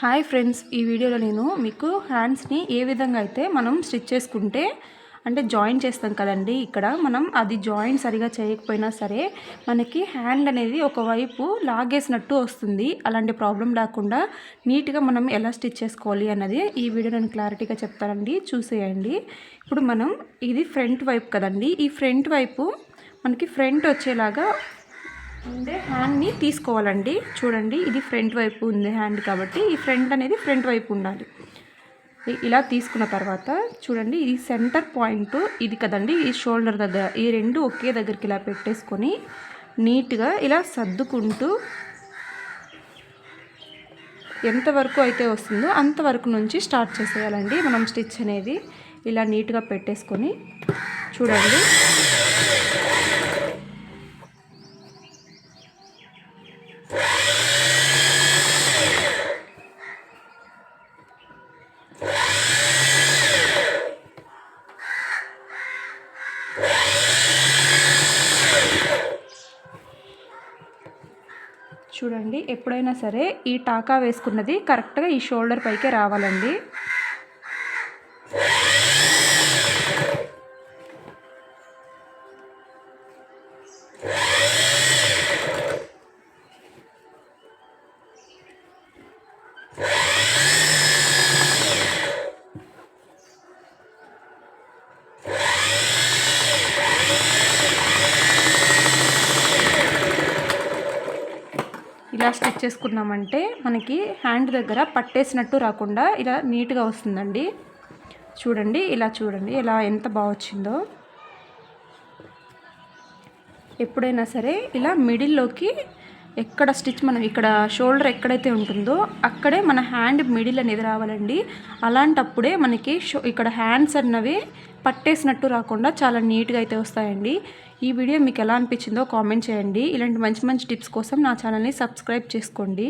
Hi friends, ఈ వీడియోలో నేను మీకు హ్యాండ్స్ని ఏ విధంగా అయితే మనం స్టిచ్ చేసుకుంటే అంటే జాయిన్ చేస్తాం కదండి. ఇక్కడ మనం అది జాయిన్ సరిగా చేయకపోయినా సరే మనకి హ్యాండ్ అనేది ఒకవైపు లాగేసినట్టు వస్తుంది. అలాంటి ప్రాబ్లం లేకుండా నీట్గా మనం ఎలా స్టిచ్ చేసుకోవాలి అన్నది ఈ వీడియో నేను క్లారిటీగా చెప్తానండి, చూసేయండి. ఇప్పుడు మనం ఇది ఫ్రంట్ వైపు కదండి, ఈ ఫ్రంట్ వైపు మనకి ఫ్రంట్ వచ్చేలాగా ఉండే హ్యాండ్ని తీసుకోవాలండి. చూడండి, ఇది ఫ్రంట్ వైపు ఉంది హ్యాండ్ కాబట్టి ఈ ఫ్రంట్ అనేది ఫ్రంట్ వైపు ఉండాలి. ఇలా తీసుకున్న తర్వాత చూడండి, ఇది సెంటర్ పాయింట్ ఇది కదండి, ఈ షోల్డర్ దగ్గర ఈ రెండు ఒకే దగ్గరికి ఇలా పెట్టేసుకొని నీట్గా ఇలా సర్దుకుంటూ ఎంతవరకు అయితే వస్తుందో అంతవరకు నుంచి స్టార్ట్ చేసేయాలండి మనం స్టిచ్ అనేది. ఇలా నీట్గా పెట్టేసుకొని చూడండి, చూడండి ఎప్పుడైనా సరే ఈ టాకా వేసుకున్నది కరెక్ట్గా ఈ షోల్డర్ పైకే రావాలండి. ఇలా స్టిచ్ చేసుకున్నామంటే మనకి హ్యాండ్ దగ్గర పట్టేసినట్టు రాకుండా ఇలా నీట్గా వస్తుందండి. చూడండి, ఇలా చూడండి ఎలా ఎంత బాగా వచ్చిందో. ఎప్పుడైనా సరే ఇలా మిడిల్లోకి ఎక్కడ స్టిచ్ మనం ఇక్కడ షోల్డర్ ఎక్కడైతే ఉంటుందో అక్కడే మన హ్యాండ్ మిడిల్ అనేది రావాలండి. అలాంటప్పుడే మనకి ఇక్కడ హ్యాండ్స్ అన్నవి పట్టేసినట్టు రాకుండా చాలా నీట్గా అయితే వస్తాయండి. ఈ వీడియో మీకు ఎలా అనిపించిందో కామెంట్ చేయండి. ఇలాంటి మంచి మంచి టిప్స్ కోసం నా ఛానల్ని సబ్స్క్రైబ్ చేసుకోండి.